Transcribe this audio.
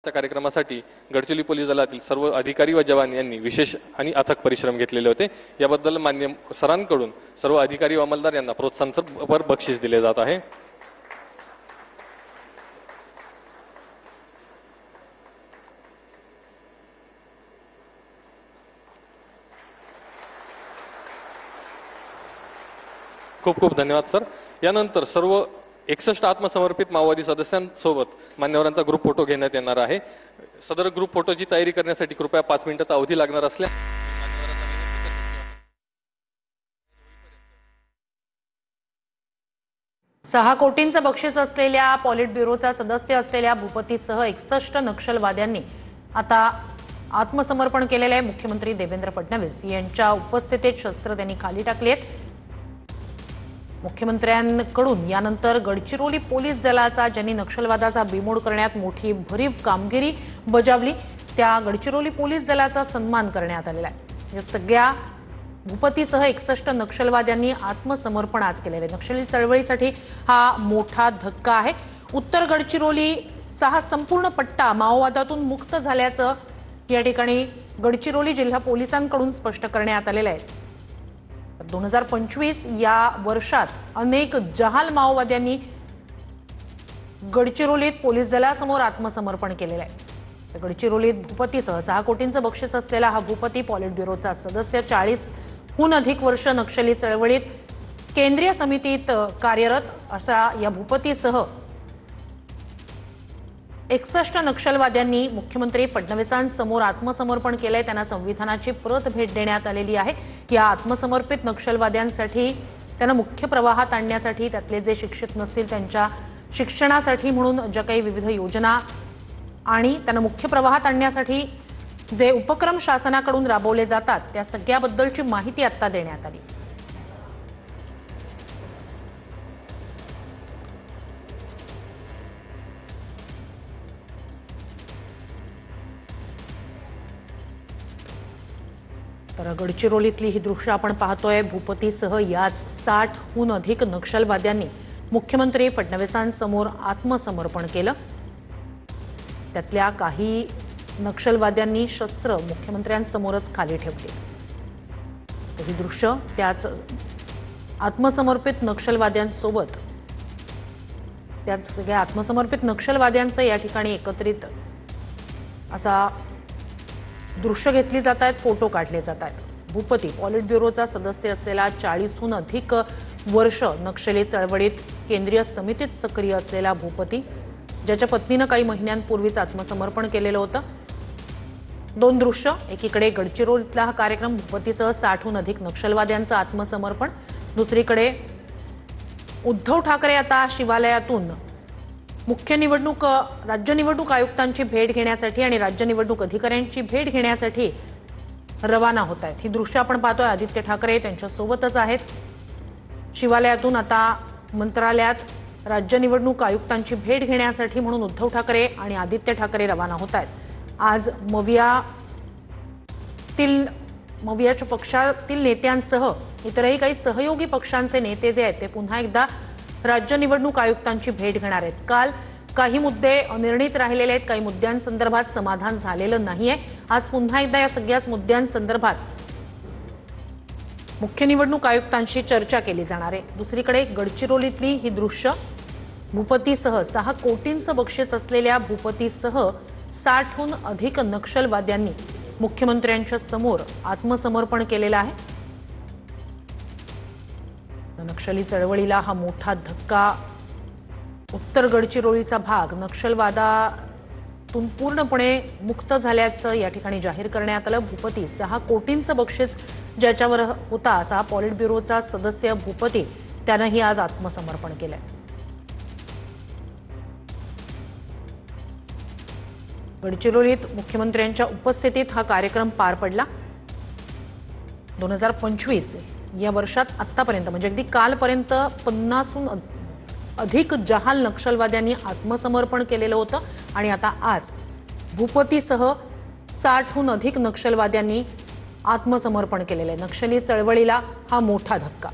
त्या कार्यक्रमासाठी गडचिरोली पोलीस दलातील सर्व अधिकारी व जवान यांनी विशेष आणि अथक परिश्रम घेतलेले होते। याबद्दल मान्य सरांकडून सर्व अधिकारी व अंमलदार यांना प्रोत्साहनपर बक्षीस दिले जात आहे। खूप खूप धन्यवाद सर। यानंतर सर्व 61 आत्मसमर्पित माओवादी सदस्यांसोबत मान्यवरांचा ग्रुप फोटो घेण्यात येणार आहे। सदर ग्रुप फोटोची तयारी करण्यासाठी कृपया 5 मिनिटाचा अवधी लागणार असल्या 6 कोटींचं बक्षीस असलेल्या पॉलिट ब्युरोचा सदस्य असलेल्या भूपतीसह 61 नक्षलवाद्यांनी आता आत्मसमर्पण केलेले आहे। मुख्यमंत्री देवेंद्र फडणवीस यांच्या उपस्थितीत शस्त्र त्यांनी खाली टाकली आहेत। मुख्यमंत्र्यांकडून यानंतर गडचिरोली पोलीस दलाचा ज्यांनी नक्षलवादाचा बिमोड करण्यात मोठी भरीव कामगिरी बजावली त्या गडचिरोली पोलीस दलाचा सन्मान करण्यात आलेला आहे। या सगळ्या भूपतीसह 61 नक्षलवाद्यांनी आत्मसमर्पण आज केलेले। नक्षली चळवळीसाठी हा मोठा धक्का आहे। उत्तर गडचिरोलीचा हा संपूर्ण पट्टा माओवादातून मुक्त झाल्याचं या ठिकाणी गडचिरोली जिल्हा पोलिसांकडून स्पष्ट करण्यात आलेलं आहे। 2025 या वर्षात अनेक जहाल माओवाद्यांनी गडचिरोलीत पोलीस दलासमोर आत्मसमर्पण केलेलं आहे। गडचिरोलीत भूपतीसह 6 कोटींचं बक्षीस असलेला हा भूपती पॉलिट ब्युरोचा सदस्य 40हून अधिक वर्ष नक्षली चळवळीत केंद्रीय समितीत कार्यरत अशा या भूपतीसह 61 नक्षलवाद्यांनी मुख्यमंत्री फडणवीसांसमोर आत्मसमर्पण केलंय। त्यांना संविधानाची प्रत भेट देण्यात आलेली आहे। या आत्मसमर्पित नक्षलवाद्यांसाठी त्यांना मुख्य प्रवाहात आणण्यासाठी त्यातले जे शिक्षित नसतील त्यांच्या शिक्षणासाठी म्हणून ज्या काही विविध योजना आणि त्यांना मुख्य प्रवाहात आणण्यासाठी जे उपक्रम शासनाकडून राबवले जातात त्या सगळ्याबद्दलची माहिती आता देण्यात आली। तर गडचिरोलीतली ही दृश्य आपण पाहतोय। भूपतीसह याच 60हून अधिक नक्षलवाद्यांनी मुख्यमंत्री फडणवीसांसमोर आत्मसमर्पण केलं। त्यातल्या काही नक्षलवाद्यांनी शस्त्र मुख्यमंत्र्यांसमोरच खाली ठेवली। तर ही दृश्य त्याच आत्मसमर्पित नक्षलवाद्यांसोबत त्याच सगळ्या आत्मसमर्पित नक्षलवाद्यांचं या ठिकाणी एकत्रित असा दृश्य घेतली जात आहेत, फोटो काढले जात आहेत। भूपती पॉलिट ब्युरोचा सदस्य असलेला 40हून अधिक वर्ष नक्षली चळवळीत केंद्रीय समितीत सक्रिय असलेला भूपती ज्याच्या पत्नीने काही महिन्यांपूर्वीच आत्मसमर्पण केलेलं होतं। 2 दृश्य, एकीकडे गडचिरोलीतला हा कार्यक्रम भूपतीसह 60हून अधिक नक्षलवाद्यांचं आत्मसमर्पण, दुसरीकडे उद्धव ठाकरे आता शिवालयातून मुख्य निवडणूक राज्य निवडणूक आयुक्तांची भेट घेण्यासाठी आणि राज्य निवडणूक अधिकाऱ्यांची भेट घेण्यासाठी रवाना होत आहेत। ही दृश्य आपण पाहतोय। आदित्य ठाकरे त्यांच्या सोबतच आहेत। शिवालयातून आता मंत्रालयात राज्य निवडणूक आयुक्तांची भेट घेण्यासाठी म्हणून उद्धव ठाकरे आणि आदित्य ठाकरे रवाना होत आहेत। आज मवियाच्या पक्षातील नेत्यांसह इतरही काही सहयोगी पक्षांचे नेते जे आहेत ते पुन्हा एकदा राज्य निवडणूक आयुक्तांची भेट घेणार आहेत। काल काही मुद्दे अनिर्णित राहिलेले आहेत, काही मुद्द्यांसंदर्भात समाधान झालेलं नाहीये। आज पुन्हा एकदा या सगळ्याच मुद्द्यांसंदर्भात मुख्य निवडणूक आयुक्तांशी चर्चा केली जाणार आहे। दुसरीकडे गडचिरोलीतली ही दृश्य भूपतीसह 6 कोटींचं बक्षीस असलेल्या भूपतीसह 60हून अधिक नक्षलवाद्यांनी मुख्यमंत्र्यांच्या समोर आत्मसमर्पण केलेलं आहे। नक्षली चळवळीला हा मोठा धक्का। उत्तर गडचिरोलीचा भाग नक्षलवादातून पूर्णपणे मुक्त झाल्याचं या ठिकाणी जाहीर करण्यात आलं। भूपती 6 कोटींचं बक्षीस ज्याच्यावर होता असा पॉलिट ब्युरोचा सदस्य भूपती त्यानंही आज आत्मसमर्पण केलंय। गडचिरोलीत मुख्यमंत्र्यांच्या उपस्थितीत हा कार्यक्रम पार पडला। 2025 या वर्षात आतापर्यंत म्हणजे अगदी कालपर्यंत 50हून अधिक जहाल नक्षलवाद्यांनी आत्मसमर्पण केलेलं होतं आणि आता आज भूपतीसह 60हून अधिक नक्षलवाद्यांनी आत्मसमर्पण केलेलं आहे। नक्षली चळवळीला हा मोठा धक्का।